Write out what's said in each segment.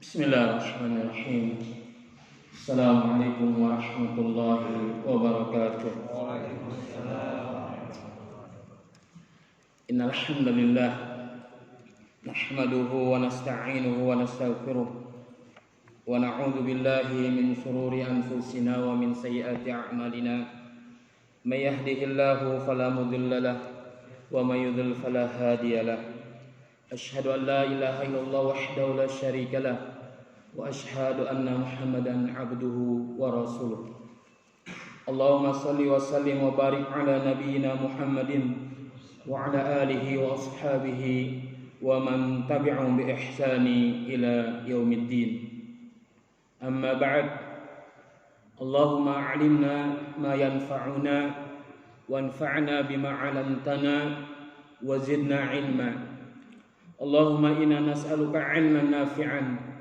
Bismillahirrahmanirrahim. Assalamualaikum warahmatullahi wabarakatuh. Innal hamdalillah nahmaduhu wa nasta'inuhu wa nastaghfiruh wa na'udzu billahi min shururi anfusina wa min sayyiati a'malina. May yahdihillahu fala mudilla lahu wa may yudlil fala hadiya lahu. Asyhadu an la ilaha illallah wahdahu la syarika lahu wa asyhadu anna Muhammadan abduhu wa rasuluh. Allahumma salli wa sallim wa barik ala nabiyyina Muhammadin wa ala alihi wa ashabihi wa man tabi'ahum bi ihsani ila yaumiddin. Amma ba'd. Allahumma 'allimna ma yanfa'una wanfa'na bima 'allamtana wa zidna 'ilma. Allahumma inna nas'aluka 'ilman nafi'an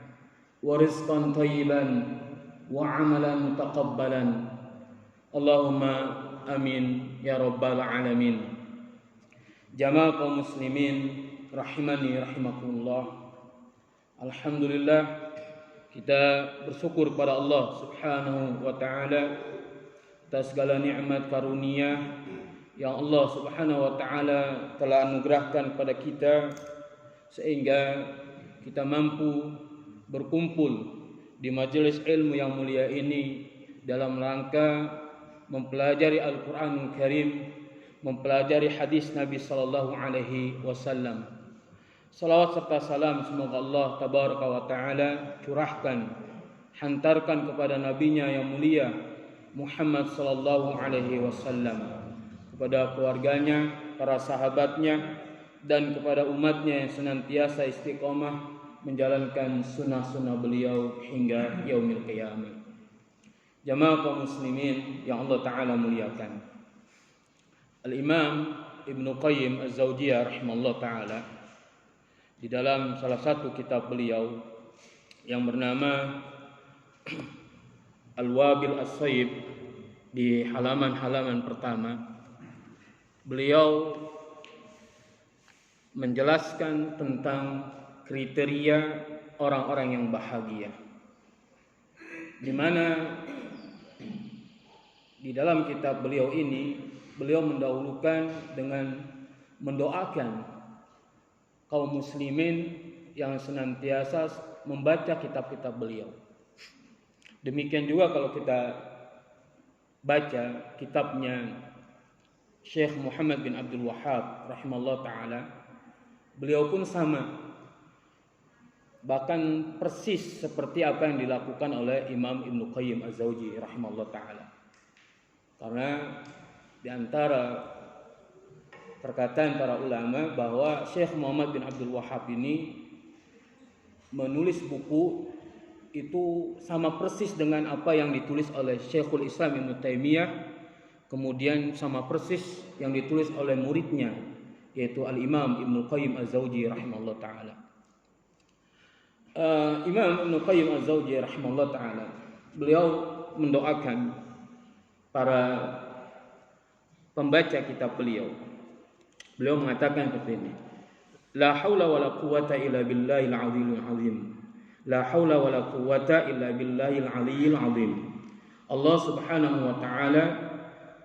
wa rizqan thayyiban wa 'amalan mutaqabbalan. Allahumma amin ya rabbal alamin. Jamaah kaum muslimin rahimani rahimakumullah. Alhamdulillah, kita bersyukur kepada Allah Subhanahu wa taala atas segala nikmat karunia yang Allah Subhanahu wa taala telah anugerahkan kepada kita sehingga kita mampu berkumpul di majelis ilmu yang mulia ini dalam rangka mempelajari Al-Qur'anul Karim, mempelajari hadis Nabi sallallahu alaihi wasallam. Salawat serta salam semoga Allah tabaraka wa taala curahkan, hantarkan kepada nabinya yang mulia Muhammad sallallahu alaihi wasallam, kepada keluarganya, para sahabatnya, dan kepada umatnya yang senantiasa istiqomah menjalankan sunnah-sunnah beliau hingga yaumil qiyamah. Jamaah kaum muslimin yang Allah Ta'ala muliakan, Al-Imam Ibnu Qayyim Az-Zawjiyah rahimahullah Ta'ala di dalam salah satu kitab beliau yang bernama Al-Wabil As-Sayyib, di halaman-halaman pertama beliau menjelaskan tentang kriteria orang-orang yang bahagia, di mana di dalam kitab beliau ini beliau mendahulukan dengan mendoakan kaum muslimin yang senantiasa membaca kitab-kitab beliau. Demikian juga kalau kita baca kitabnya Syekh Muhammad bin Abdul Wahhab rahimahullah ta'ala, beliau pun sama, bahkan persis seperti apa yang dilakukan oleh Imam Ibnu Qayyim Az-Zawjiyah rahimahullah ta'ala. Karena di antara perkataan para ulama bahwa Syekh Muhammad bin Abdul Wahhab ini menulis buku itu sama persis dengan apa yang ditulis oleh Syekhul Islam Ibnu Taimiyah, kemudian sama persis yang ditulis oleh muridnya yaitu Al-Imam Ibnu Qayyim Az-Zawjiyah rahimahullah ta'ala. Imam Ibnu Qayyim Az-Zawjiyah rahimahullah ta'ala, beliau mendoakan para pembaca kitab beliau. Beliau mengatakan seperti ini: La haula wala quwwata illa billahil aliyyil azim. La haula wala quwwata illa billahil aliyyil azim. Allah Subhanahu wa ta'ala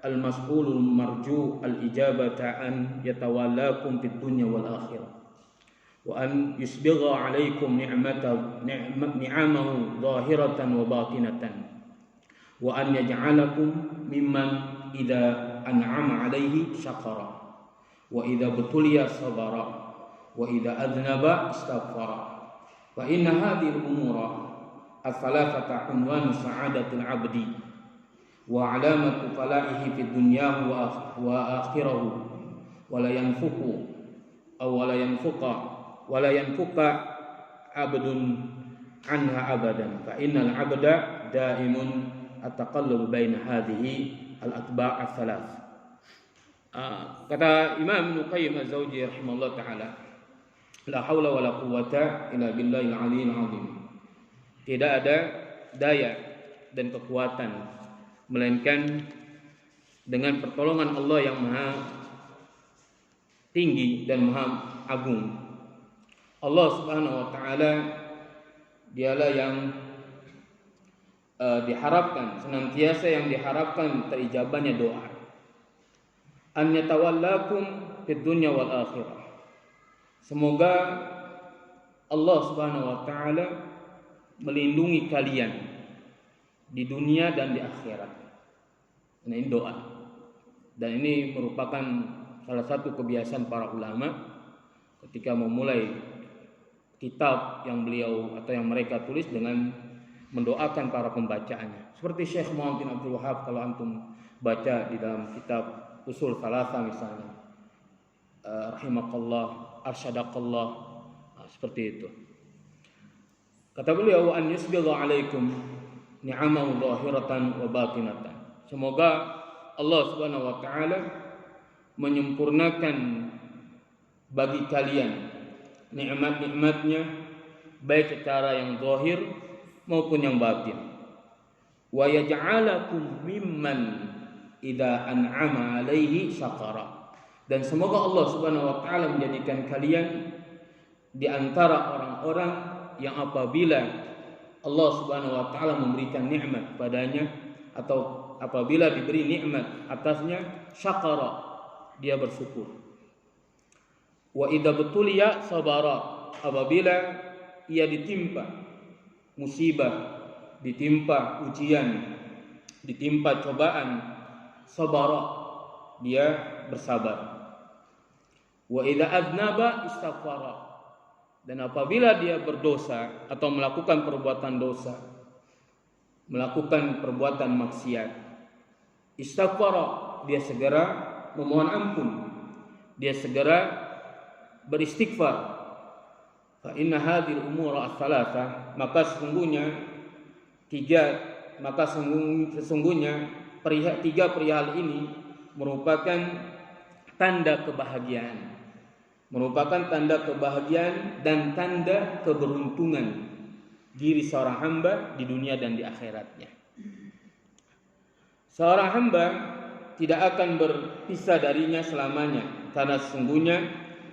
al-mas'ulul marju al-ijabata an yatawallakum fid dunya wal akhirah wa an yusbigha 'alaikum ni'amahu zahiratan wa batinatan wa an yaj'alakum mimman idza an'ama 'alaihi syakara wa idza butuliya sabara wa idza adznaba istaghfara fa inna hadhihi al-umura ats-tsalatsata unwanu sa'adatil 'abdi wa 'alamatu falahihi fid dunya wa akhirahu wa la yanfuqa abdun anha abadan fa innal 'abda daimun ataqallabu baina hadhihi al-atba' ats-tsalath. Kata Imam Ibnu Qayyim Az-Zawjiyah rahimahullah ta'ala, la haula wala quwwata illa billahil aliyyil azim. Tidak ada daya dan kekuatan melainkan dengan pertolongan Allah yang maha tinggi dan maha agung. Allah Subhanahu wa taala Dialah yang diharapkan, senantiasa yang diharapkan terijabahnya doa. An yatawallakum fid dunya wal akhirah. Semoga Allah Subhanahu wa taala melindungi kalian di dunia dan di akhirat. Nah, ini doa. Dan ini merupakan salah satu kebiasaan para ulama ketika memulai kitab yang beliau atau yang mereka tulis dengan mendoakan para pembacanya. Seperti Syekh Muhammad bin Abdul Wahab, kalau antum baca di dalam kitab Usul Thalatha misalnya, rahimakallah, arsyadakallah, seperti itu. Kata beliau, an yusbigha alaikum ni'amahu zahiratan wa batinatan. Semoga Allah Subhanahu wa taala menyempurnakan bagi kalian nikmat-nikmatnya baik secara yang zahir maupun yang batin. Wa yaj'alakum mimman idza an'ama alaihi syakara. Dan semoga Allah Subhanahu wa taala menjadikan kalian di antara orang-orang yang apabila Allah Subhanahu wa taala memberikan nikmat padanya atau apabila diberi nikmat atasnya, syakara, dia bersyukur. Wa idza butuliya sabara, apabila ia ditimpa musibah, ditimpa ujian, ditimpa cobaan, sabara, dia bersabar. Wa idza adnaba istaghfara, dan apabila dia berdosa atau melakukan perbuatan dosa, melakukan perbuatan maksiat, istaghfara, dia segera memohon ampun, dia segera beristighfar. Fa inna hadhil umura ats-tsalatsa, maka sesungguhnya tiga perihal ini merupakan tanda kebahagiaan, dan tanda keberuntungan diri seorang hamba di dunia dan di akhiratnya. Seorang hamba tidak akan berpisah darinya selamanya, karena sesungguhnya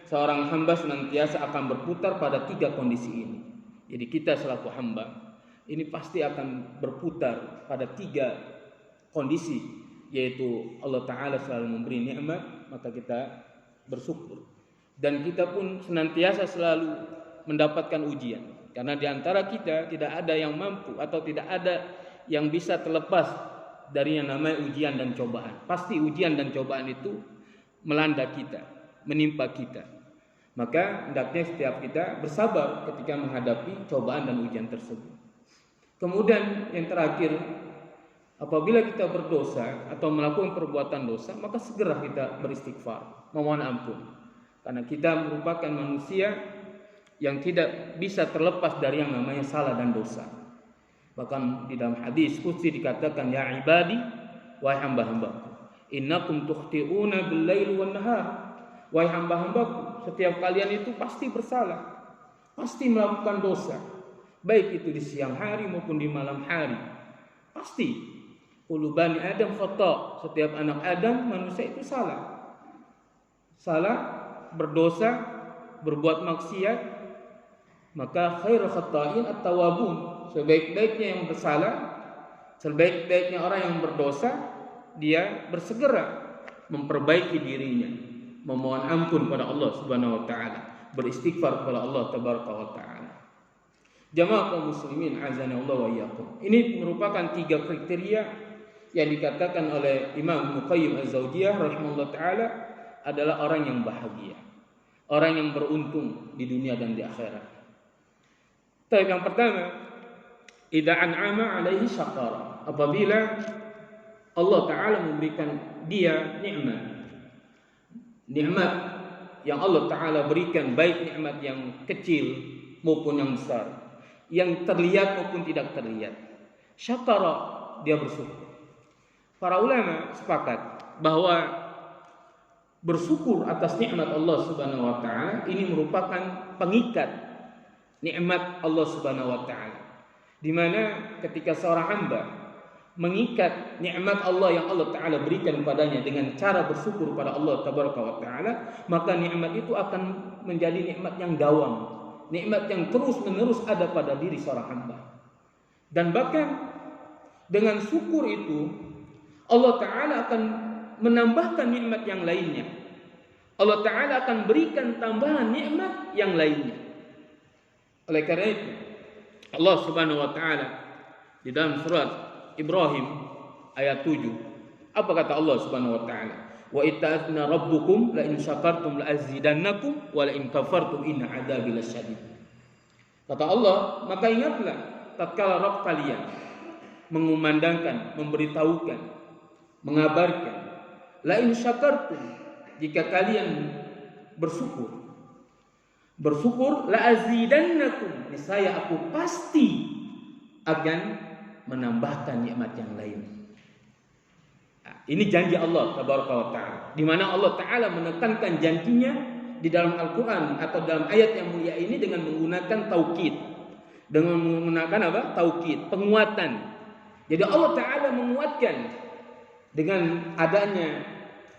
seorang hamba senantiasa akan berputar pada tiga kondisi ini. Jadi kita selaku hamba ini pasti akan berputar pada tiga kondisi, yaitu Allah Ta'ala selalu memberi nikmat, maka kita bersyukur. Dan kita pun senantiasa selalu mendapatkan ujian, karena di antara kita tidak ada yang mampu atau tidak ada yang bisa terlepas dari yang namanya ujian dan cobaan. Pasti ujian dan cobaan itu melanda kita, menimpa kita. Maka hendaknya setiap kita bersabar ketika menghadapi cobaan dan ujian tersebut. Kemudian yang terakhir, apabila kita berdosa atau melakukan perbuatan dosa, maka segera kita beristighfar, memohon ampun. Karena kita merupakan manusia yang tidak bisa terlepas dari yang namanya salah dan dosa. Bahkan di dalam hadis qudsi dikatakan, ya ibadi, wahai hamba-hambaku, innakum tukhti'una bil-laili wan-nahar. Wahai hamba-hambaku, setiap kalian itu pasti bersalah, pasti melakukan dosa, baik itu di siang hari maupun di malam hari. Pasti. Kullu bani Adam khata', setiap anak Adam manusia itu salah, berdosa, berbuat maksiat. Maka khairul khata'in at-tawwabun, sebaik-baiknya yang bersalah, sebaik-baiknya orang yang berdosa, dia bersegera memperbaiki dirinya, memohon ampun pada Allah Subhanahu wa taala, beristighfar kepada Allah tabaraka wa taala. Jamaah kaum muslimin azanallahu wa iyyakum. Ini merupakan tiga kriteria yang dikatakan oleh Imam Ibnu Qayyim Az-Zaujiyah rahimahullah taala adalah orang yang bahagia, orang yang beruntung di dunia dan di akhirat. Tapi yang pertama, idza an'ama alaihi syakara, apabila Allah taala memberikan dia nikmat yang Allah taala berikan, baik nikmat yang kecil maupun yang besar, yang terlihat maupun tidak terlihat, syakara, dia bersyukur. Para ulama sepakat bahwa bersyukur atas nikmat Allah Subhanahu wa taala ini merupakan pengikat nikmat Allah Subhanahu wa taala, di mana ketika seorang hamba mengikat nikmat Allah yang Allah taala berikan kepadanya dengan cara bersyukur pada Allah tabaraka wa taala, maka nikmat itu akan menjadi nikmat yang dawam, nikmat yang terus-menerus ada pada diri seorang hamba. Dan bahkan dengan syukur itu Allah Ta'ala akan menambahkan nikmat yang lainnya. Allah Ta'ala akan berikan tambahan nikmat yang lainnya. Oleh karena itu Allah Subhanahu wa Ta'ala di dalam surat Ibrahim ayat 7, apa kata Allah Subhanahu wa Ta'ala? Wa itta'adna rabbukum la in syakartum la azidannakum wa la in kafartum inna adzabi lasyadid. Kata Allah, maka ingatlah tatkala Rabb kalian mengumandangkan, memberitahukan, mengabarkan, la in syakartum, jika kalian bersyukur la azidannakum, niscaya aku pasti akan menambahkan nikmat yang lain. Ini janji Allah tabaraka wa taala, di mana Allah Taala menekankan janjinya di dalam Al-Qur'an atau dalam ayat yang mulia ini dengan menggunakan taukid. Dengan menggunakan apa? Taukid, penguatan. Jadi Allah Taala menguatkan dengan adanya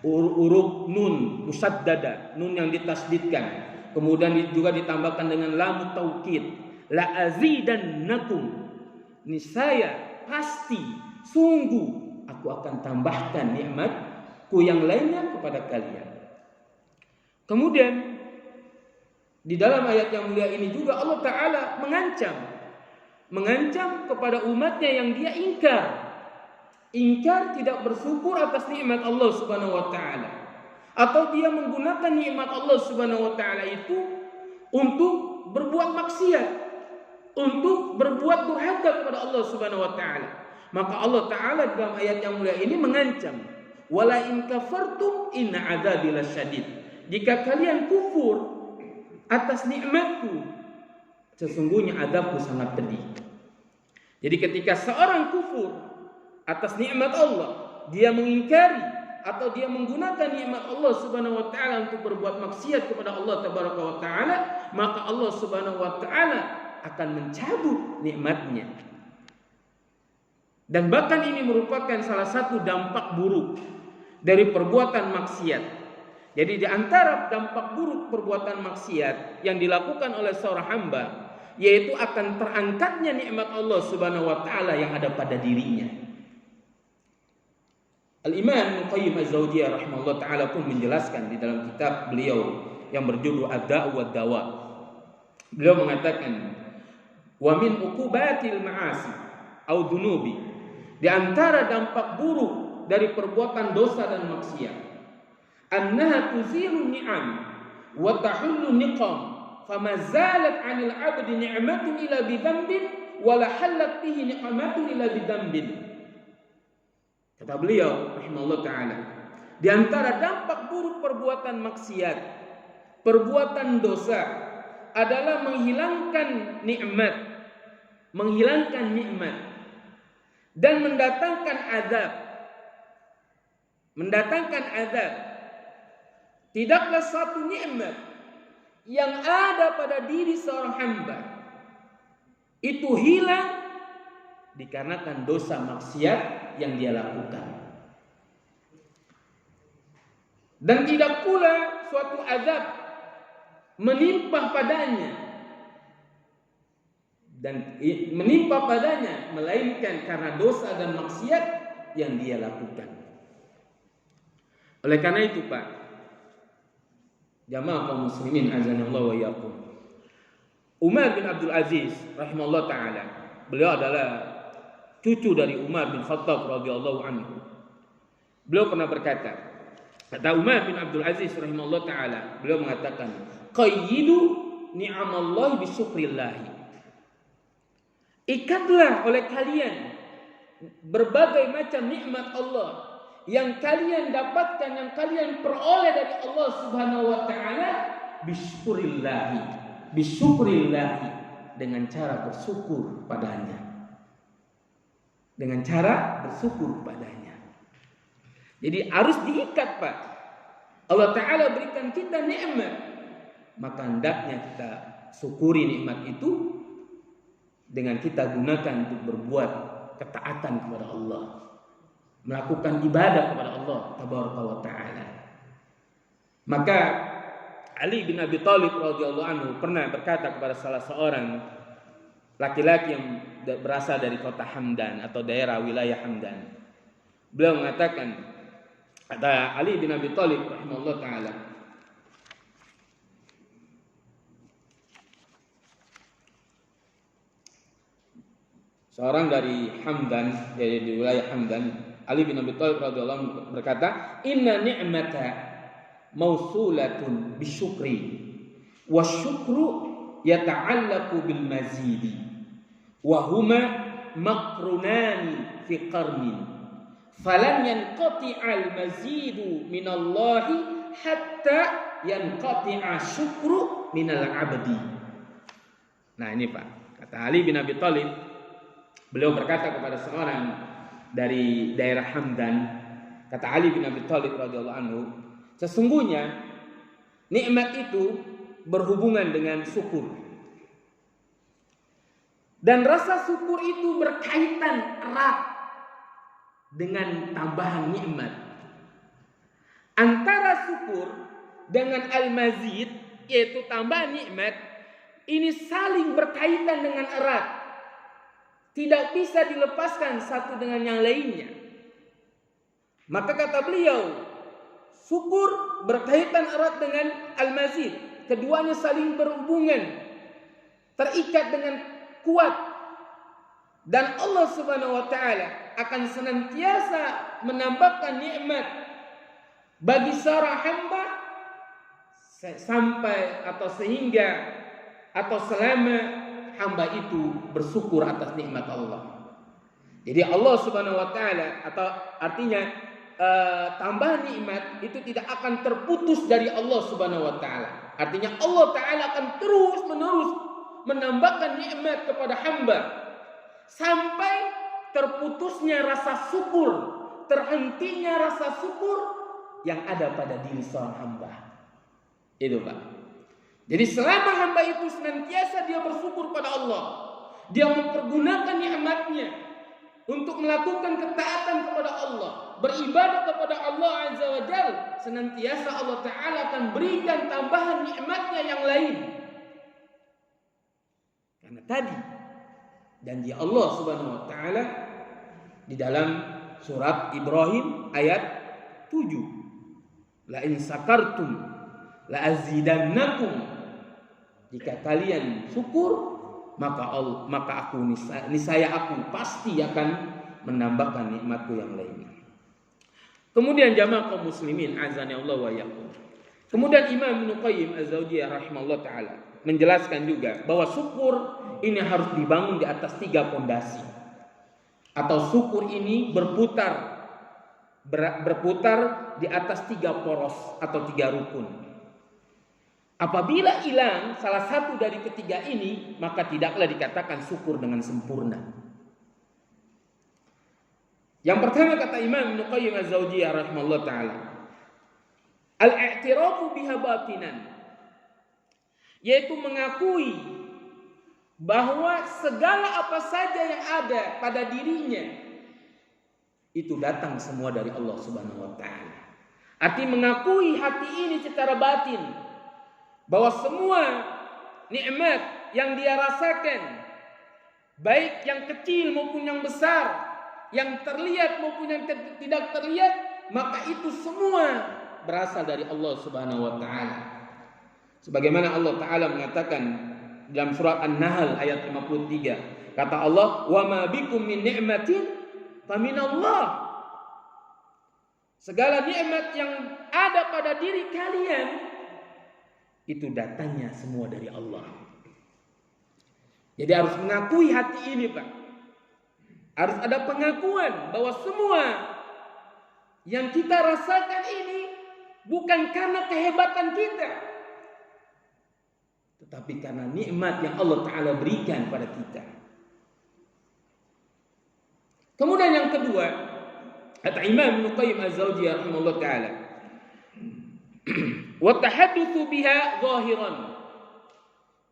huruf nun musaddada, nun yang ditasdidkan. Kemudian juga ditambahkan dengan lam taukid, la azidannakum, niscaya pasti sungguh aku akan tambahkan nikmatku yang lainnya kepada kalian. Kemudian di dalam ayat yang mulia ini juga Allah Ta'ala mengancam kepada umatnya yang dia ingkar tidak bersyukur atas nikmat Allah Subhanahu wa Ta'ala, atau dia menggunakan nikmat Allah Subhanahu wa Ta'ala itu untuk berbuat maksiat, untuk berbuat durhaka kepada Allah Subhanahu wa Ta'ala. Maka Allah Ta'ala dalam ayat yang mulia ini mengancam, wala in kafartum inna adzabi lasyadid. Jika kalian kufur atas nikmatku, sesungguhnya azabku sangat pedih. Jadi ketika seorang kufur atas nikmat Allah, dia mengingkari atau dia menggunakan nikmat Allah Subhanahu wa Ta'ala untuk berbuat maksiat kepada Allah Tabaraka wa Ta'ala, maka Allah Subhanahu wa Ta'ala akan mencabut nikmatnya. Dan bahkan ini merupakan salah satu dampak buruk dari perbuatan maksiat. Jadi di antara dampak buruk perbuatan maksiat yang dilakukan oleh seorang hamba, yaitu akan terangkatnya nikmat Allah Subhanahu wa Ta'ala yang ada pada dirinya. Al-Imam Ibnu Qayyim Az-Zawjiyah rahimahullah ta'ala pun menjelaskan di dalam kitab beliau yang berjudul Ad-Da' wa Dawa. Beliau mengatakan, wa min uqubatil ma'asi au dunubi, di antara dampak buruk dari perbuatan dosa dan maksiat, annaha tuzilu ni'am wa tahullu niqam, fama zalat 'anil 'abdi ni'matun ila bi dhanbin wa la halat bihi ni'matun ila bi dhanbin. Kata beliau rahimahullah ta'ala, di antara dampak buruk perbuatan maksiat, perbuatan dosa adalah menghilangkan nikmat dan mendatangkan azab. Tidaklah satu nikmat yang ada pada diri seorang hamba itu hilang dikarenakan dosa maksiat yang dia lakukan. Dan tidak pula suatu azab menimpa padanya melainkan karena dosa dan maksiat yang dia lakukan. Oleh karena itu Pak, jamaah kaum muslimin azanallahu wa iyyakum, Umar bin Abdul Aziz rahimahullah ta'ala, beliau adalah cucu dari Umar bin Khattab radhiyallahu anhu. Beliau pernah berkata, kata Umar bin Abdul Aziz rahimahullah ta'ala, beliau mengatakan, qayyidu ni'amallahi bisyukrillahi. Ikatlah oleh kalian berbagai macam nikmat Allah yang kalian dapatkan, yang kalian peroleh dari Allah Subhanahu wa Ta'ala, bisyukrillahi, dengan cara bersyukur padanya. Jadi harus diikat Pak. Allah Ta'ala berikan kita nikmat, maka hendaknya kita syukuri nikmat itu dengan kita gunakan untuk berbuat ketaatan kepada Allah, melakukan ibadah kepada Allah Tabaraka wa Ta'ala. Maka Ali bin Abi Thalib radhiyallahu anhu pernah berkata kepada salah seorang laki-laki yang berasal dari kota Hamdan atau daerah wilayah Hamdan. Beliau mengatakan, kata Ali bin Abi Thalib rahimahullah taala, seorang dari Hamdan, dari wilayah Hamdan, Ali bin Abi Thalib radhiyallahu anhu berkata, "Inna ni'mata mausulatun bisyukri wa syukru yata'allaqu bil mazidi wa huma maqrunani fi qarnin falan yanqati'al mazidu minallahi hatta yanqati'a syukru minal abdi." Nah ini Pak, kata Ali bin Abi Thalib, beliau berkata kepada seorang dari daerah Hamdan, kata Ali bin Abi Thalib radhiyallahu anhu, sesungguhnya nikmat itu berhubungan dengan syukur. Dan rasa syukur itu berkaitan erat dengan tambahan nikmat. Antara syukur dengan al-mazid, yaitu tambahan nikmat, ini saling berkaitan dengan erat. Tidak bisa dilepaskan satu dengan yang lainnya. Maka kata beliau, syukur berkaitan erat dengan al-mazid. Keduanya saling berhubungan, terikat dengan kuat. Dan Allah Subhanahu wa taala akan senantiasa menambahkan nikmat bagi seorang hamba sampai atau sehingga atau selama hamba itu bersyukur atas nikmat Allah. Jadi Allah Subhanahu wa taala, atau artinya tambahan nikmat itu tidak akan terputus dari Allah Subhanahu wa taala. Artinya Allah taala akan terus menerus menambahkan nikmat kepada hamba sampai terputusnya rasa syukur, terhentinya rasa syukur yang ada pada diri seorang hamba. Itu Pak. Jadi selama hamba itu senantiasa dia bersyukur pada Allah, dia mempergunakan nikmatnya untuk melakukan ketaatan kepada Allah, beribadah kepada Allah Azza wa Jalla, senantiasa Allah Ta'ala akan berikan tambahan nikmatnya yang lain. Karena tadi janji Allah Subhanahu wa taala di dalam surat Ibrahim ayat 7. La in sakartum la azidannakum. Jika kalian syukur, maka aku niscaya aku pasti akan menambahkan nikmatku yang lainnya. Kemudian jamaah kaum muslimin azani Allah wa iyyakum. Kemudian Imam Ibnu Qayyim Az-Zaujiyah rahimahullah taala menjelaskan juga bahwa syukur ini harus dibangun di atas 3 pondasi. Atau syukur ini berputar di atas 3 poros atau 3 rukun. Apabila hilang salah satu dari ketiga ini, maka tidaklah dikatakan syukur dengan sempurna. Yang pertama kata Imam Ibnu Qayyim Az-Zaujiyah rahimahullah taala, al-i'tirafu biha batinan, yaitu mengakui bahwa segala apa saja yang ada pada dirinya itu datang semua dari Allah Subhanahu wa taala. Arti mengakui hati ini secara batin bahwa semua nikmat yang dia rasakan, baik yang kecil maupun yang besar, yang terlihat maupun yang tidak terlihat, maka itu semua berasal dari Allah Subhanahu wa taala. Sebagaimana Allah taala mengatakan dalam surat An-Nahl ayat 53, kata Allah, "Wa ma bikum min ni'matin faminallah." Segala nikmat yang ada pada diri kalian itu datangnya semua dari Allah. Jadi harus mengakui hati ini Pak. Harus ada pengakuan bahwa semua yang kita rasakan ini bukan karena kehebatan kita, tetapi karena nikmat yang Allah Ta'ala berikan pada kita. Kemudian yang kedua, kata Imam Ibnu Qayyim Az-Zaujiyah rahimahullah ta'ala, wa tahaddutsu biha zahiran,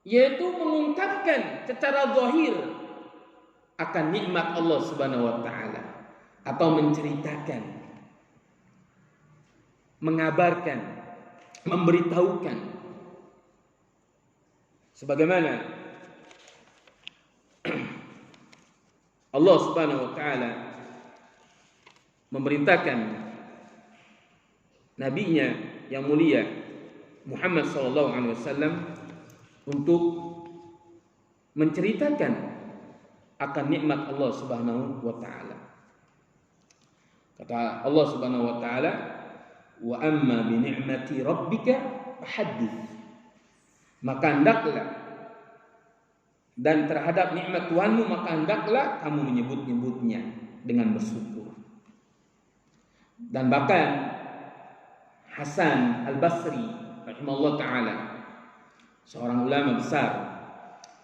yaitu mengungkapkan secara zahir akan nikmat Allah Subhanahu wa taala, atau menceritakan, mengabarkan, memberitahukan Sebagaimana Allah Subhanahu wa taala memerintahkan nabinya yang mulia Muhammad sallallahu alaihi wasallam untuk menceritakan akan nikmat Allah Subhanahu wa taala. Kata Allah Subhanahu wa taala, "Wa amma bi ni'mati rabbika fahaddits." Maka hendaklah, dan terhadap nikmat Tuhanmu maka hendaklah kamu menyebut-nyebutnya dengan bersyukur. Dan bahkan Hasan Al-Basri rahimahullah ta'ala, seorang ulama besar,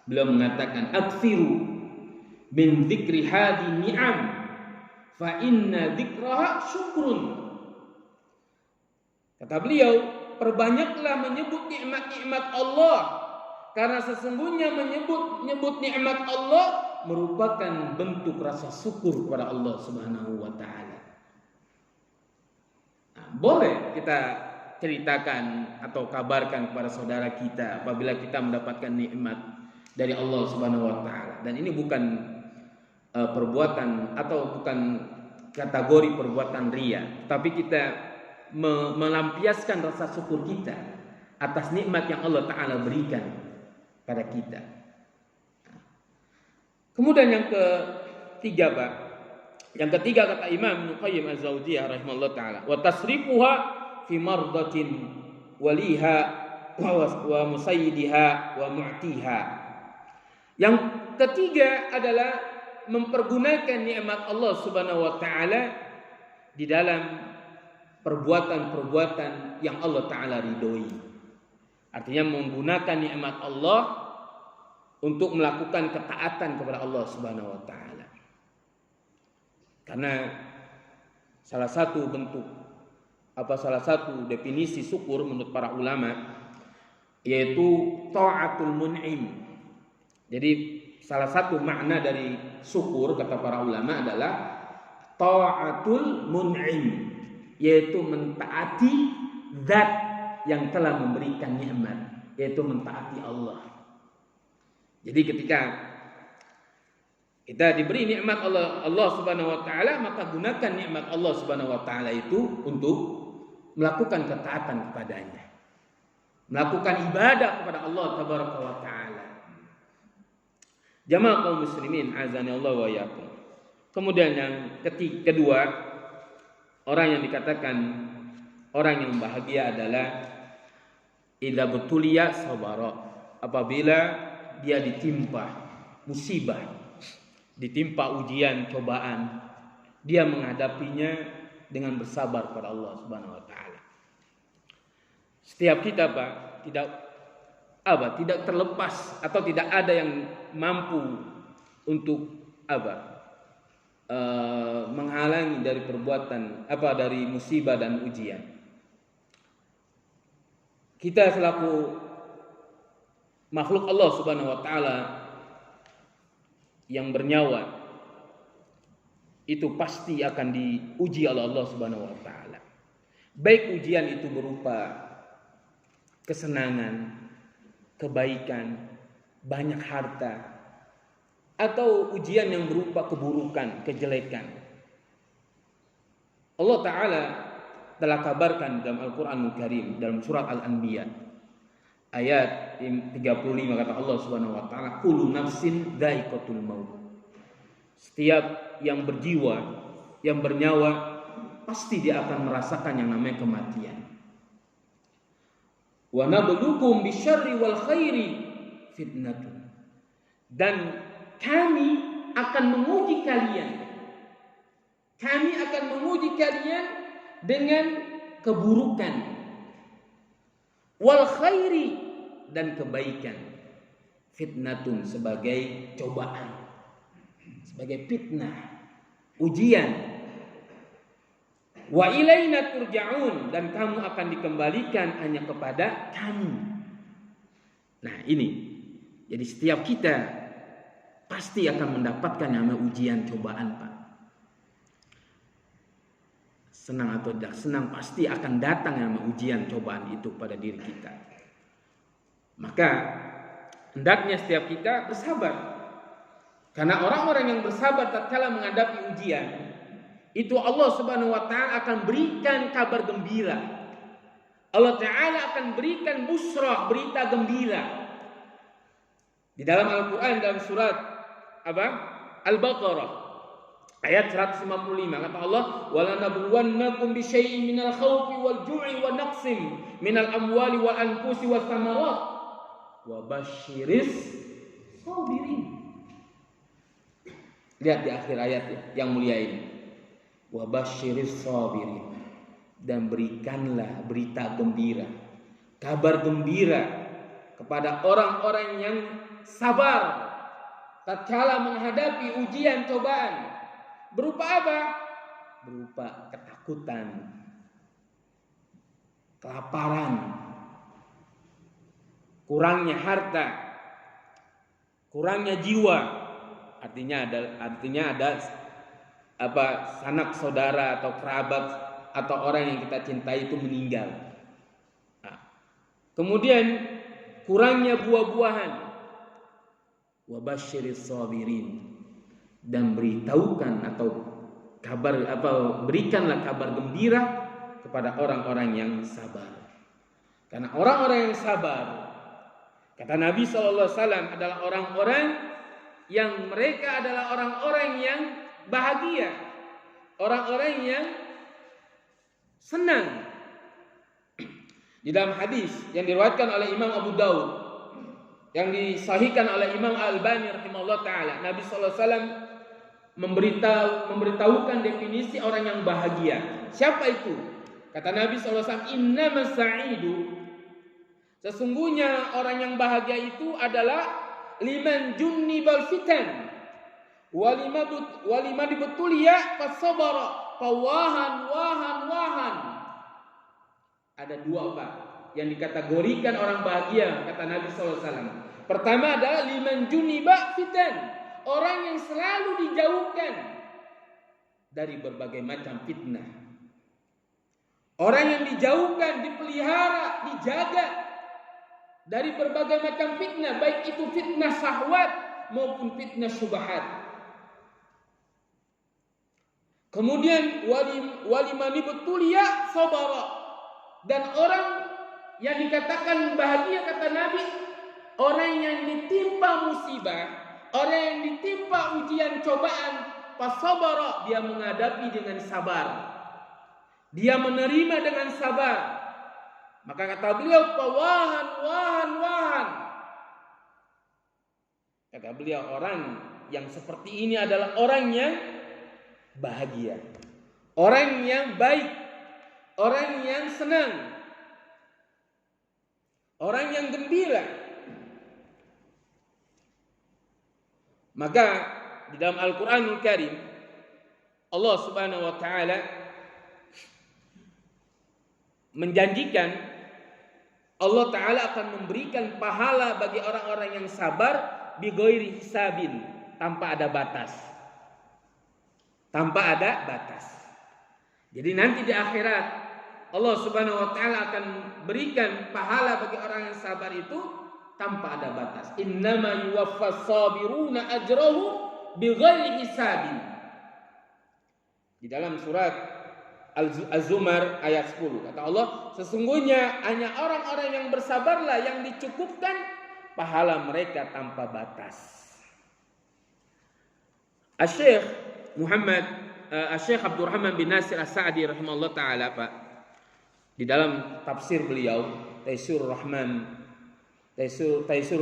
beliau mengatakan, "Aktsiru min dzikri hadhi ni'am fa inna dzikraha syukrun." Kata beliau, perbanyaklah menyebut nikmat-nikmat Allah, karena sesungguhnya menyebut nikmat Allah merupakan bentuk rasa syukur kepada Allah Subhanahu wa taala. Nah, boleh kita ceritakan atau kabarkan kepada saudara kita apabila kita mendapatkan nikmat dari Allah Subhanahu wa taala. Dan ini bukan perbuatan atau bukan kategori perbuatan riya, tapi kita melampiaskan rasa syukur kita atas nikmat yang Allah Ta'ala berikan pada kita. Kemudian yang ketiga, Pak. Yang ketiga kata Imam Ibnu Qayyim Az-Zawjiyah rahimahullah ta'ala, wa tasrifuha fi mardatin waliha wa musayyidiha wa mu'tiha. Yang ketiga adalah mempergunakan nikmat Allah Subhanahu wa taala di dalam perbuatan-perbuatan yang Allah Ta'ala ridhoi. Artinya menggunakan nikmat Allah untuk melakukan ketaatan kepada Allah Subhanahu wa ta'ala. Karena salah satu definisi syukur menurut para ulama yaitu ta'atul mun'im. Jadi salah satu makna dari syukur kata para ulama adalah ta'atul mun'im, yaitu mentaati zat yang telah memberikan nikmat, yaitu mentaati Allah. Jadi ketika kita diberi nikmat Allah Subhanahu wa taala, maka gunakan nikmat Allah Subhanahu wa taala itu untuk melakukan ketaatan kepadanya, melakukan ibadah kepada Allah Tabaraka wa taala. Jamaah kaum muslimin azani Allah wa iyyakum. Kemudian yang kedua, orang yang dikatakan orang yang bahagia adalah idza butuliya sabara, apabila dia ditimpa musibah, ditimpa ujian, cobaan, dia menghadapinya dengan bersabar kepada Allah Subhanahu wa taala. Setiap kita, Pak, tidak terlepas atau tidak ada yang mampu untuk menghalangi dari perbuatan dari musibah dan ujian. Kita selaku makhluk Allah Subhanahu wa taala yang bernyawa itu pasti akan diuji oleh Allah Subhanahu wa taala. Baik ujian itu berupa kesenangan, kebaikan, banyak harta, atau ujian yang berupa keburukan, kejelekan. Allah Ta'ala telah kabarkan dalam Al-Quranul Karim, dalam surat Al-Anbiya ayat 35, kata Allah Subhanahu wa taala, kullu nafsin dha'iqatul maut. Setiap yang berjiwa, yang bernyawa, pasti dia akan merasakan yang namanya kematian. Wa nabluukum bisyarri wal khairi fitnatun. Dan kami akan menguji kalian. Kami akan menguji kalian dengan keburukan. Wal khairi, dan kebaikan. Fitnatun, sebagai cobaan, sebagai fitnah, ujian. Wa ilaina turja'un, dan kamu akan dikembalikan hanya kepada kami. Nah ini, jadi setiap kita pasti akan mendapatkan namanya ujian, cobaan, Pak. Senang atau tidak senang, pasti akan datang namanya ujian, cobaan itu pada diri kita. Maka hendaknya setiap kita bersabar. Karena orang-orang yang bersabar tatkala menghadapi ujian, itu Allah Subhanahu wa taala akan berikan kabar gembira. Allah taala akan berikan busra, berita gembira. Di dalam Al-Qur'an dalam surat Al-Baqarah ayat 155 kata Allah, "Walanabluwannakum bisyai'in minal khawfi wal ju'i wa naqsim minal amwali wal anfusi was samarat wa basyiris sabirin." Lihat di akhir ayat yang mulia ini. Wa basyiris sabirin, dan berikanlah berita gembira, kabar gembira kepada orang-orang yang sabar tatkala menghadapi ujian cobaan. Berupa apa? Berupa ketakutan, kelaparan, kurangnya harta, kurangnya jiwa. Artinya ada sanak saudara atau kerabat atau orang yang kita cintai itu meninggal. Nah, kemudian kurangnya buah-buahan. Wa basyiris sabirin, dan beritahukan atau berikanlah kabar gembira kepada orang-orang yang sabar. Karena orang-orang yang sabar, kata Nabi SAW, adalah orang-orang yang mereka adalah orang-orang yang bahagia, orang-orang yang senang. Di dalam hadis yang diriwayatkan oleh Imam Abu Daud, yang disahihkan oleh Imam Al-Albani rahimahullah taala, Nabi sallallahu alaihi wasallam memberitahukan definisi orang yang bahagia. Siapa itu? Kata Nabi sallallahu alaihi wasallam, "Innamas sa'idu", sesungguhnya orang yang bahagia itu adalah liman junnibal fitan walima dibetulia fasabara wahan. Ada dua yang dikategorikan orang bahagia kata Nabi SAW. Pertama adalah liman juniba fitan, orang yang selalu dijauhkan dari berbagai macam fitnah. Orang yang dijauhkan, dipelihara, dijaga dari berbagai macam fitnah, baik itu fitnah syahwat maupun fitnah syubhat. Kemudian walimani betulia sabara, dan orang yang dikatakan bahagia kata Nabi, orang yang ditimpa musibah, orang yang ditimpa ujian cobaan, fasabara, dia menghadapi dengan sabar, dia menerima dengan sabar. Maka kata beliau, wahan. Kata beliau, orang yang seperti ini adalah orang yang bahagia, orang yang baik, orang yang senang, orang yang gembira. Maka di dalam Al-Qur'anul Karim Allah Subhanahu wa taala menjanjikan, Allah taala akan memberikan pahala bagi orang-orang yang sabar bighairi hisabin, tanpa ada batas. Tanpa ada batas. Jadi nanti di akhirat Allah Subhanahu wa taala akan berikan pahala bagi orang yang sabar itu tanpa ada batas. Innama yuwaffas sabiruna ajrahum bighairi hisabin. Di dalam surat Az-Zumar ayat 10 kata Allah, sesungguhnya hanya orang-orang yang bersabarlah yang dicukupkan pahala mereka tanpa batas. Syekh Abdurrahman bin Nasir As-Sa'di rahimahullah taala, Pak, di dalam tafsir beliau Taisur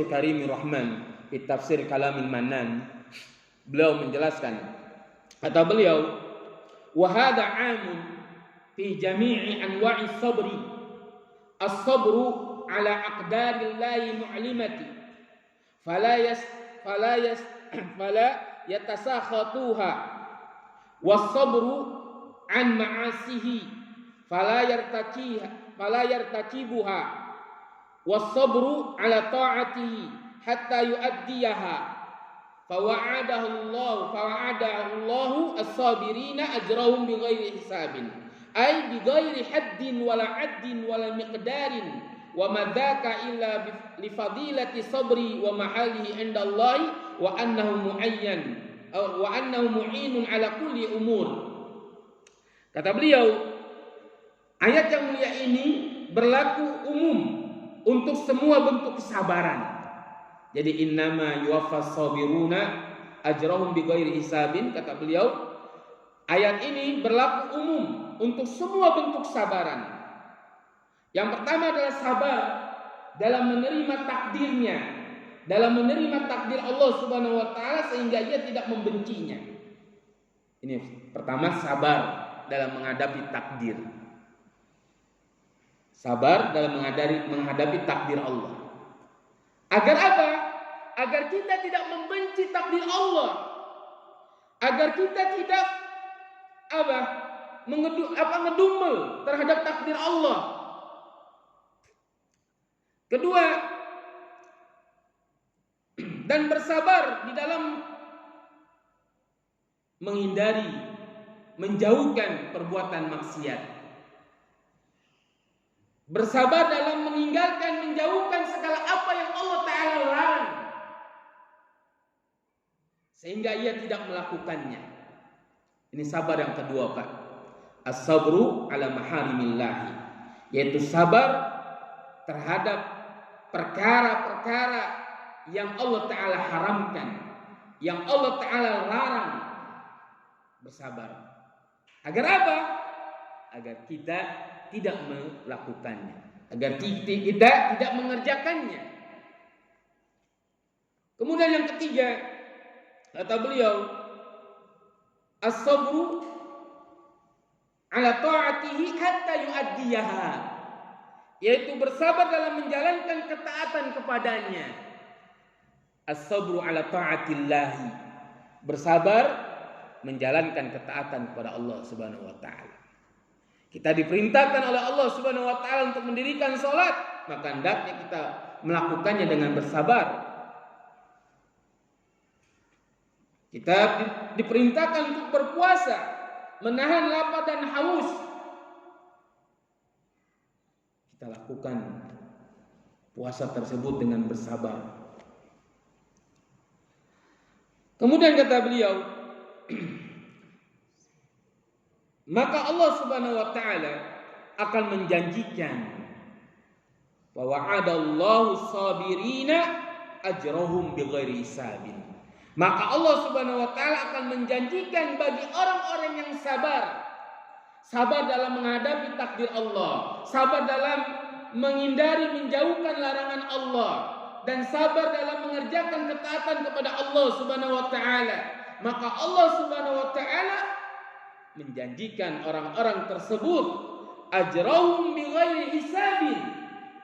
Karimir Rahman di tafsir Kalamil Manan, beliau menjelaskan, kata beliau, wa hadha 'amun fi jami'i anwa'i sabri, as-sabru ala aqdarillahi mu'limati fala yatasakhatuha, was-sabru an ma'asihi fala yartakibuha, was-sabru ala ta'atihi hatta yu'addiyaha, fawa'adahu Allah as-sabirina ajrahum bighairi hisabin, ay bighairi haddin wala 'addin wala miqdarin wa madzaka illa li fadilati sabri wa mahalihi indallahi wa annahu mu'inun ala kulli umur. Kata beliau, ayat yang mulia ini berlaku umum untuk semua bentuk kesabaran. Jadi innama yuwaffas sabiruna ajrahum bighairi hisabin, kata beliau, ayat ini berlaku umum untuk semua bentuk kesabaran. Yang pertama adalah sabar dalam menerima takdirnya, dalam menerima takdir Allah Subhanahu wa taala sehingga ia tidak membencinya. Ini pertama, sabar dalam menghadapi takdir. Sabar dalam menghadapi takdir Allah. Agar apa? Agar kita tidak membenci takdir Allah. Agar kita tidak ngedumel terhadap takdir Allah. Kedua, dan bersabar di dalam menjauhkan perbuatan maksiat. Bersabar dalam menjauhkan segala apa yang Allah Ta'ala larang, sehingga ia tidak melakukannya. Ini sabar yang kedua, Pak. As-sabru ala maharimillahi, yaitu sabar terhadap perkara-perkara yang Allah Ta'ala haramkan, yang Allah Ta'ala larang. Bersabar. Agar apa? Agar kita tidak melakukannya, agar kita tidak mengerjakannya. Kemudian yang ketiga, kata beliau, as-sabru ala ta'atihi hatta yu'addiyaha, yaitu bersabar dalam menjalankan ketaatan kepadanya. As-sabru ala ta'atillahi, bersabar menjalankan ketaatan kepada Allah Subhanahu wa taala. Kita diperintahkan oleh Allah Subhanahu wa taala untuk mendirikan salat, maka hendaknya kita melakukannya dengan bersabar. Kita diperintahkan untuk berpuasa, menahan lapar dan haus. Kita lakukan puasa tersebut dengan bersabar. Kemudian kata beliau, maka Allah Subhanahu wa taala akan menjanjikan wa wa'adallahu sabirina ajrahum bighairi hisabin. Maka Allah Subhanahu wa taala akan menjanjikan bagi orang-orang yang sabar, sabar dalam menghadapi takdir Allah, sabar dalam menjauhkan larangan Allah, dan sabar dalam mengerjakan ketaatan kepada Allah Subhanahu wa taala. Maka Allah Subhanahu wa taala menjanjikan orang-orang tersebut ajrahum bighairi hisabin,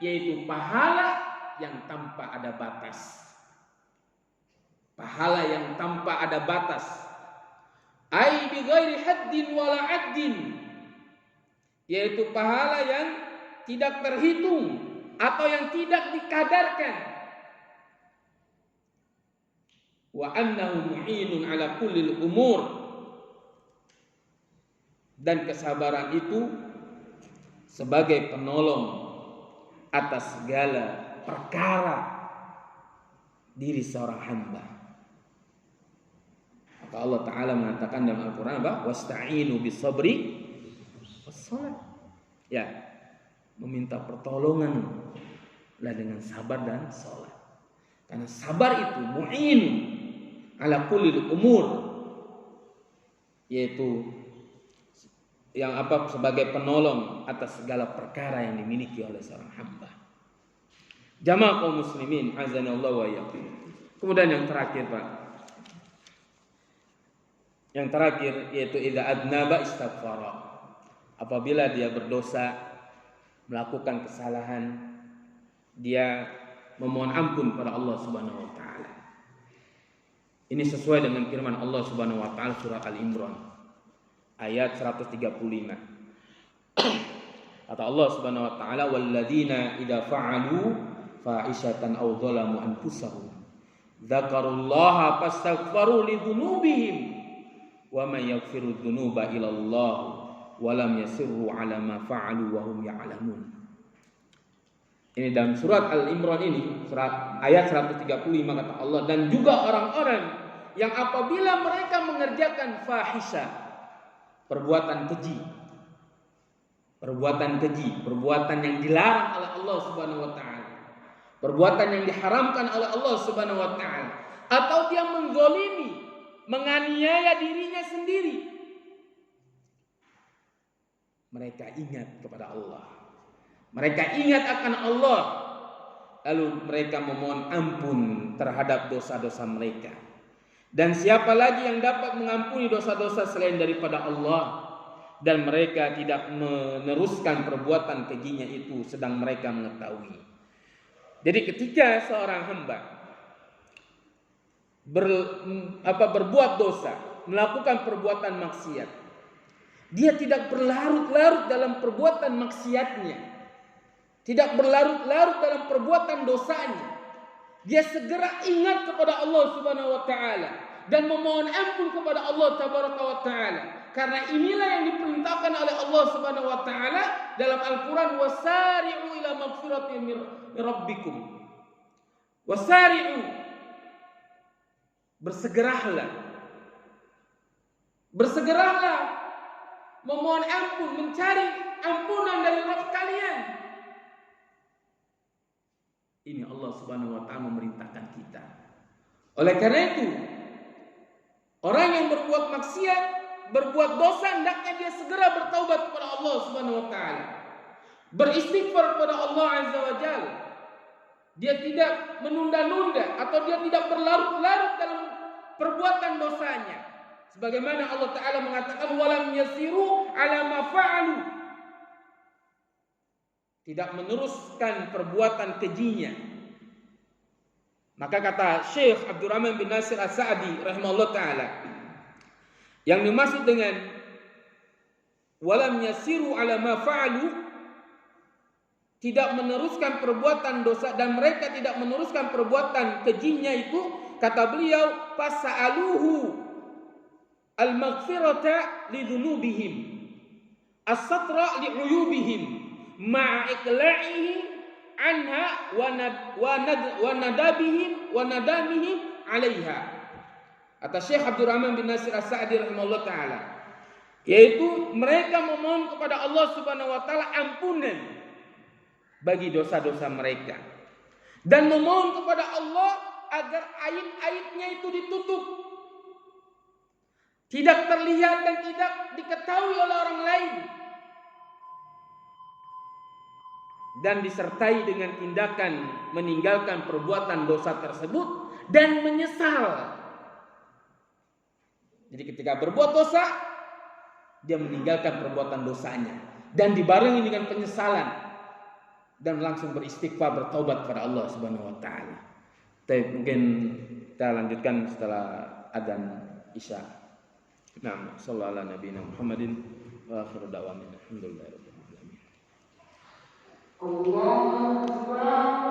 yaitu pahala yang tanpa ada batas. Pahala yang tanpa ada batas. Ai bighairi haddin wala addin, yaitu pahala yang tidak terhitung atau yang tidak dikadarkan. Wa annahu mu'inun ala kulli umur, dan kesabaran itu sebagai penolong atas segala perkara diri seorang hamba. Maka Allah Ta'ala mengatakan dalam Al-Quran apa? Wasta'inu bisabri wassalat. Ya, meminta pertolongan lah dengan sabar dan salat. Karena sabar itu mu'in ala kulli umur, yaitu yang sebagai penolong atas segala perkara yang dimiliki oleh seorang hamba. Jamaah kaum muslimin azanallahu wa iyyakum. Kemudian yang terakhir, Pak. Yang terakhir yaitu idza adnaba istaghfara. Apabila dia berdosa, melakukan kesalahan, dia memohon ampun pada Allah Subhanahu wa taala. Ini sesuai dengan firman Allah Subhanahu wa taala surah Al-Imran ayat 135. Kata Allah Subhanahu wa taala, walladzina idza fa'alu fa'ishatan aw dzalamu anfusahum dzakarullaha fastaghfaru lidzunubihim wa may yaghfiru dzunuba illallah wa lam yasirru 'ala ma fa'alu wa hum ya'lamun. Ini dalam surat Al-Imran ini, surat ayat 135 kata Allah, dan juga orang-orang yang apabila mereka mengerjakan fahisha, perbuatan keji, perbuatan yang dilarang oleh Allah Subhanahu wa taala, perbuatan yang diharamkan oleh Allah Subhanahu wa taala, atau dia menzalimi, menganiaya dirinya sendiri, mereka ingat kepada Allah, mereka ingat akan Allah, lalu mereka memohon ampun terhadap dosa-dosa mereka. Dan siapa lagi yang dapat mengampuni dosa-dosa selain daripada Allah? Dan mereka tidak meneruskan perbuatan kejinya itu sedang mereka mengetahui. Jadi ketika seorang hamba berbuat dosa, melakukan perbuatan maksiat, dia tidak berlarut-larut dalam perbuatan maksiatnya, tidak berlarut-larut dalam perbuatan dosanya. Dia segera ingat kepada Allah Subhanahu wa taala dan memohon ampun kepada Allah Tabaraka wa taala. Karena inilah yang diperintahkan oleh Allah Subhanahu wa taala dalam Al-Qur'an, wasari'u ila maghfiratin min rabbikum. Wasari'u, bersegeralah memohon ampun, mencari ampunan dari Rabb kalian. Ini Allah Subhanahu wa taala memerintahkan kita. Oleh karena itu, orang yang berbuat maksiat, berbuat dosa, hendaknya dia segera bertaubat kepada Allah Subhanahu wa taala. Beristighfar kepada Allah Azza wa Jalla. Dia tidak menunda-nunda atau dia tidak berlarut-larut dalam perbuatan dosanya. Sebagaimana Allah taala mengatakan, walam yasiru ala ma fa'alu. Tidak meneruskan perbuatan kejinya. Maka kata Syekh Abdurrahman bin Nasir As-Sa'di rahimahullah ta'ala, yang dimaksud dengan walam yasiru ala ma fa'alu, tidak meneruskan perbuatan dosa dan mereka tidak meneruskan perbuatan kejinya itu, kata beliau, fasa'aluhu al-maghfirata lidhunubihim, as-satra li'uyubihim, ma'iqla'ihi anha wa nadamihim 'alaiha. Kata Syekh Abdurrahman bin Nasir As-Sa'di rahimahullah taala, yaitu mereka memohon kepada Allah Subhanahu wa taala ampunan bagi dosa-dosa mereka dan memohon kepada Allah agar aib-aibnya itu ditutup, tidak terlihat dan tidak diketahui oleh orang lain, dan disertai dengan tindakan meninggalkan perbuatan dosa tersebut dan menyesal. Jadi ketika berbuat dosa, dia meninggalkan perbuatan dosanya dan dibarengi dengan penyesalan dan langsung beristighfar, bertaubat kepada Allah Subhanahu wa taala. Tapi mungkin kita lanjutkan setelah adzan Isya. Nah, sallallahu ala nabiyina Muhammadin wa akhiru da'wana alhamdulillah. Allahu Akbar.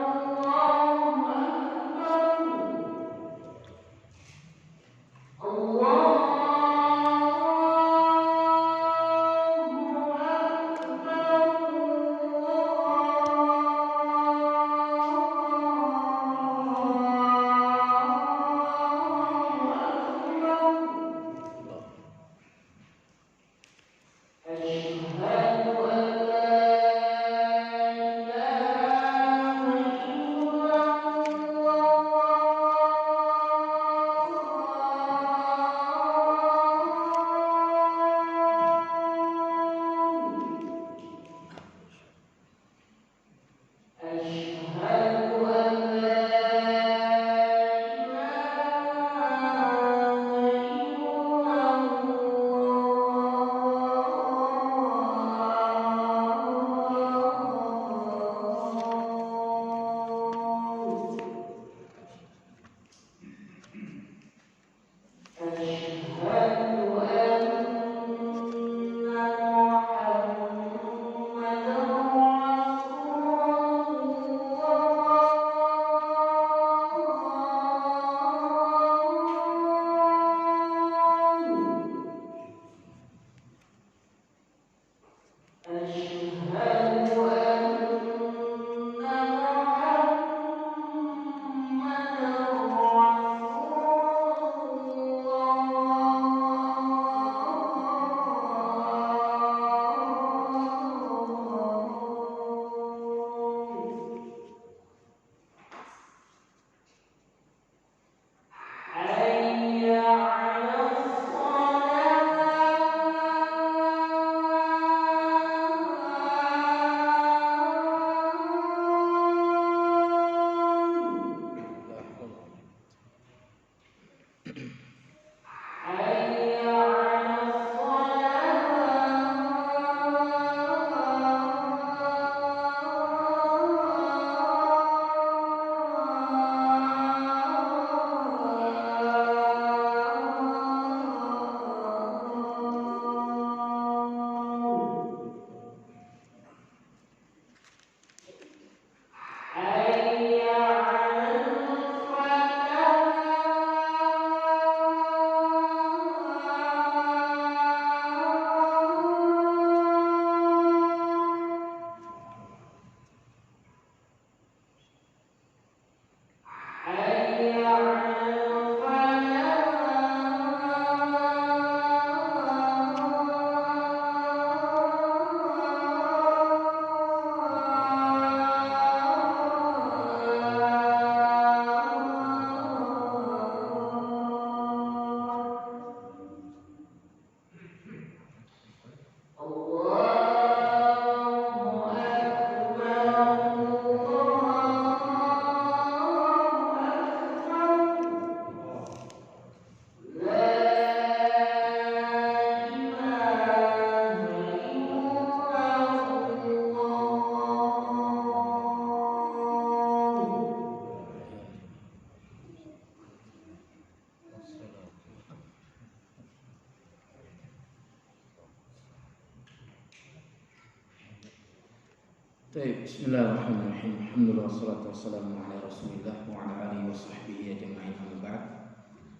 Bismillahirrahmanirrahim. Alhamdulillah wassalatu wassalamu ala Rasulillah wa ala alihi wa sahbihi ajma'in. Amma ba'd.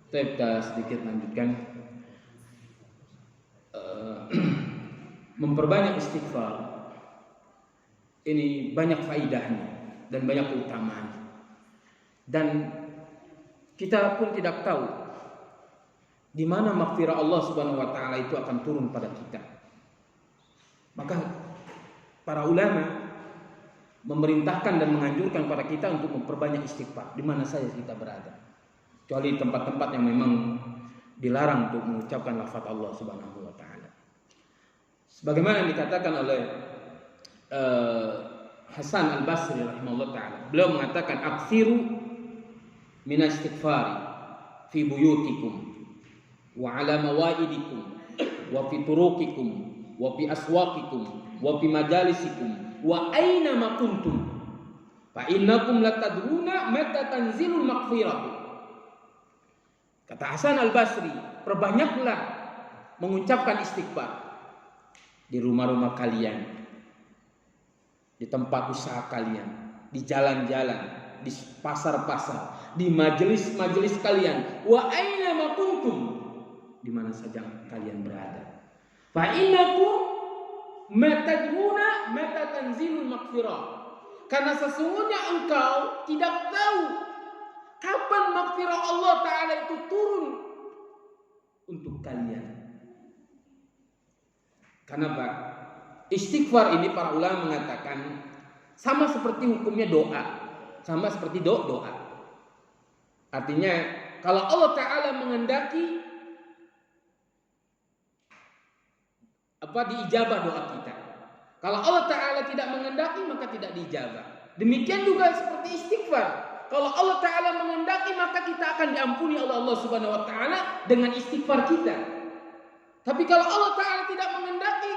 Kita sedikit lanjutkan memperbanyak istighfar. Ini banyak faidahnya dan banyak keutamaan. Dan kita pun tidak tahu di mana maghfirah Allah Subhanahu wa taala itu akan turun pada kita. Maka para ulama memerintahkan dan menganjurkan pada kita untuk memperbanyak istighfar di mana saja kita berada. Kecuali tempat-tempat yang memang dilarang untuk mengucapkan lafaz Allah Subhanahu wa taala. Sebagaimana yang dikatakan oleh Hasan Al-Basri rahimahullah taala. Beliau mengatakan aktsiru minastighfari fi buyutikum wa ala mawaidikum wa fi turuqikum wa fi aswaqikum wa fi majalisikum wa aina ma kuntum fa innakum latadruna mata tanzilul maghfirah. Kata Hasan Al-Basri, perbanyaklah mengucapkan istighfar di rumah-rumah kalian, di tempat usaha kalian, di jalan-jalan, di pasar-pasar, di majelis-majelis kalian, wa aina ma kuntum, di mana saja kalian berada. Fa innakum matadruna mata tanzilul maghfirah, karena sesungguhnya engkau tidak tahu kapan maghfirah Allah taala itu turun untuk kalian. Kenapa? Istighfar ini para ulama mengatakan sama seperti hukumnya doa, sama seperti doa. Artinya kalau Allah taala mengendaki diijabah doa kita. Kalau Allah Ta'ala tidak mengendaki maka tidak diijabah. Demikian juga seperti istighfar. Kalau Allah Ta'ala mengendaki maka kita akan diampuni oleh Allah Subhanahu Wa Ta'ala dengan istighfar kita. Tapi kalau Allah Ta'ala tidak mengendaki,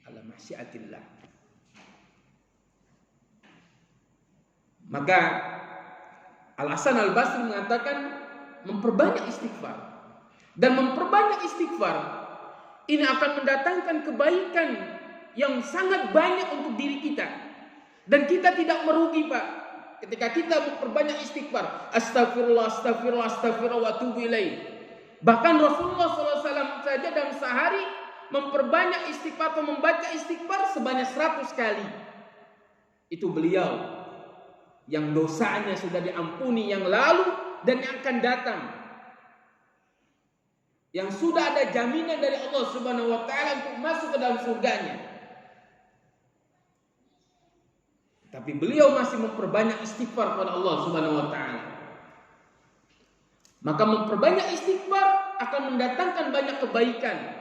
ala masyiatillah, maka Al-Hasan Al-Basri mengatakan memperbanyak istighfar. Dan memperbanyak istighfar ini akan mendatangkan kebaikan yang sangat banyak untuk diri kita. Dan kita tidak merugi, Pak. Ketika kita memperbanyak istighfar. Astagfirullah, astagfirullah, astagfirullah wa atubu ilaih. Bahkan Rasulullah SAW saja dalam sehari memperbanyak istighfar atau membaca istighfar sebanyak 100 kali. Itu beliau yang dosanya sudah diampuni yang lalu dan yang akan datang. Yang sudah ada jaminan dari Allah Subhanahu wa taala untuk masuk ke dalam surganya. Tapi beliau masih memperbanyak istighfar kepada Allah Subhanahu wa taala. Maka memperbanyak istighfar akan mendatangkan banyak kebaikan.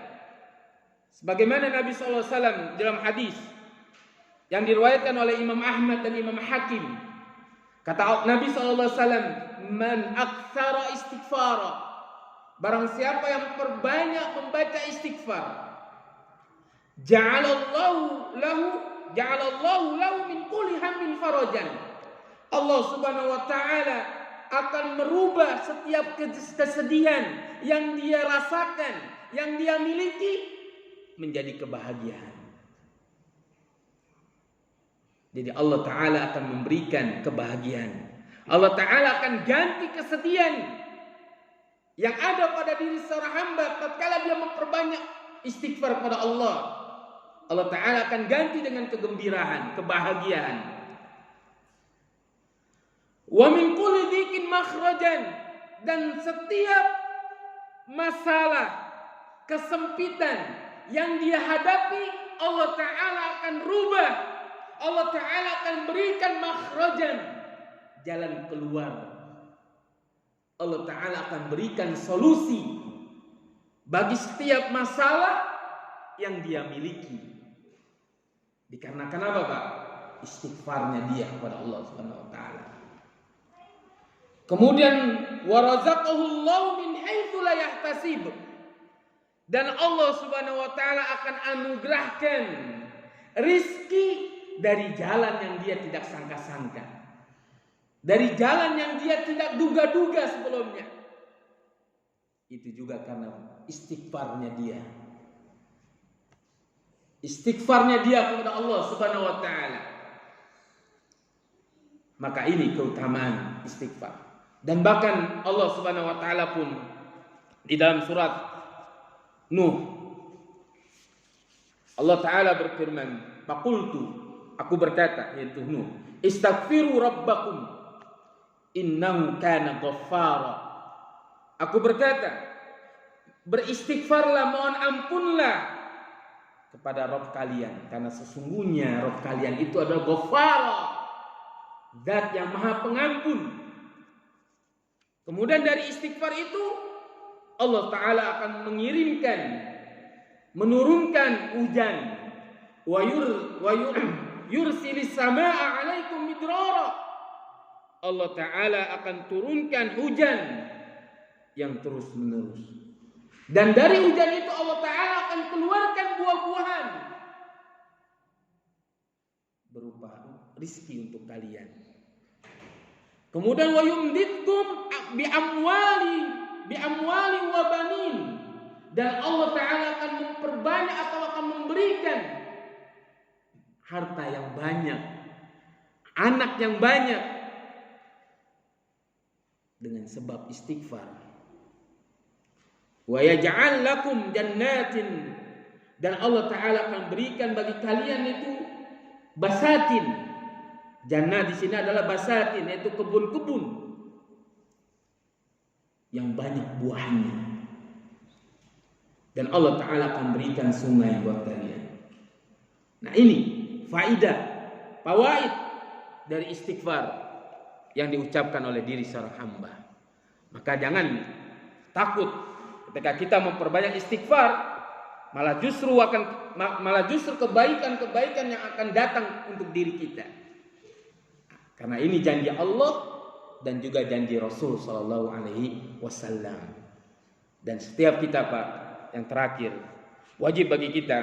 Sebagaimana Nabi sallallahu alaihi wasallam dalam hadis yang diriwayatkan oleh Imam Ahmad dan Imam Hakim. Kata Nabi sallallahu alaihi wasallam, "Man aktsara istighfara." Barang siapa yang perbanyak membaca istighfar, ja'alallahu lahu min kulli hammin farajan. Allah Subhanahu wa taala akan merubah setiap kesedihan yang dia rasakan, yang dia miliki menjadi kebahagiaan. Jadi Allah taala akan memberikan kebahagiaan. Allah taala akan ganti kesedihan yang ada pada diri seorang hamba tatkala dia memperbanyak istighfar kepada Allah. Allah Ta'ala akan ganti dengan kegembiraan, kebahagiaan. Wa min kulli dhikin makhrajan, dan setiap masalah, kesempitan yang dia hadapi, Allah Ta'ala akan rubah. Allah Ta'ala akan berikan makhrajan, jalan keluar. Allah Ta'ala akan berikan solusi bagi setiap masalah yang dia miliki. Dikarenakan apa, Pak? Istighfarnya dia kepada Allah Subhanahu wa taala. Kemudian warazaqahu Allah min haitsu la yahtasib. Dan Allah Subhanahu wa taala akan anugerahkan rizki dari jalan yang dia tidak sangka-sangka. Dari jalan yang dia tidak duga-duga sebelumnya. Itu juga karena istighfarnya dia. Istighfarnya dia kepada Allah Subhanahu wa taala. Maka ini keutamaan istighfar. Dan bahkan Allah Subhanahu wa taala pun di dalam surat Nuh, Allah Ta'ala berfirman, faqultu, aku berkata, yaitu Nuh, istaghfiru rabbakum innahu kana ghaffara. Aku berkata, beristighfarlah, mohon ampunlah kepada Rabb kalian, karena sesungguhnya Rabb kalian itu adalah Ghaffara, Zat yang Maha Pengampun. Kemudian dari istighfar itu Allah Ta'ala akan menurunkan hujan, wa yursilis samaa alaikum midrara. Allah Ta'ala akan turunkan hujan yang terus menerus. Dan dari hujan itu Allah Ta'ala akan keluarkan buah-buahan berupa rizki untuk kalian. Kemudian wa yumditkum bi amwali wa banin. Dan Allah Ta'ala akan memperbanyak atau akan memberikan harta yang banyak, anak yang banyak, dengan sebab istighfar. Wa yaj'al lakum jannatin, dan Allah Ta'ala akan berikan bagi kalian itu basatin. Jannah di sini adalah basatin, yaitu kebun-kebun yang banyak buahnya. Dan Allah Ta'ala akan berikan sungai buat kalian. Nah, ini faidah, fawaid dari istighfar yang diucapkan oleh diri seorang hamba. Maka jangan takut ketika kita memperbanyak istighfar, malah justru kebaikan-kebaikan yang akan datang untuk diri kita. Karena ini janji Allah dan juga janji Rasul sallallahu alaihi wasallam. Dan setiap kita, Pak, yang terakhir, wajib bagi kita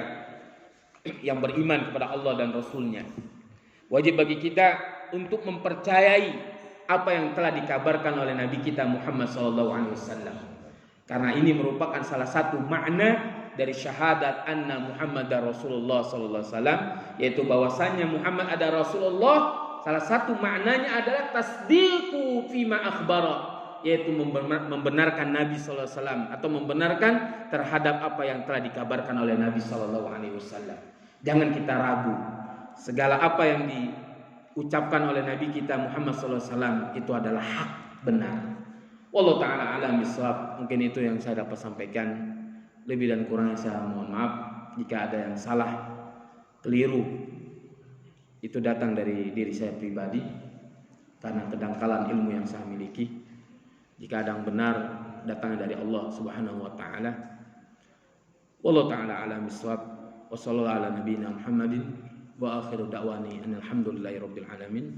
yang beriman kepada Allah dan Rasulnya, wajib bagi kita untuk mempercayai apa yang telah dikabarkan oleh Nabi kita Muhammad sallallahu alaihi wasallam. Karena ini merupakan salah satu makna dari syahadat anna Muhammadar Rasulullah sallallahu alaihi wasallam, yaitu bahwasannya Muhammad ada Rasulullah. Salah satu maknanya adalah tasdiqu fima akhbara, yaitu membenarkan Nabi sallallahu alaihi wasallam atau membenarkan terhadap apa yang telah dikabarkan oleh Nabi sallallahu alaihi wasallam. Jangan kita ragu. Segala apa yang diucapkan oleh Nabi kita Muhammad sallallahu alaihi wasallam itu adalah hak, benar. Wallahu taala alam bisawab. Mungkin itu yang saya dapat sampaikan. Lebih dan kurangnya saya mohon maaf jika ada yang salah, keliru. Itu datang dari diri saya pribadi karena kedangkalan ilmu yang saya miliki. Jika ada yang benar, datangnya dari Allah Subhanahu wa taala. Wallahu taala alam bisawab. Wa sallallahu ala nabiyyina Muhammadin wa akhiru da'wani alhamdulillahi rabbil alamin.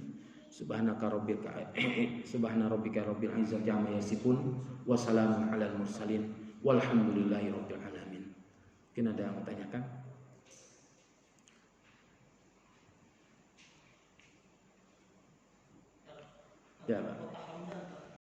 Subhana rabbika rabbil izzati amma yasifun wa salamun alal mursalin walhamdulillahi rabbil alamin. Mungkin ada yang bertanyakan? Ya, Pak.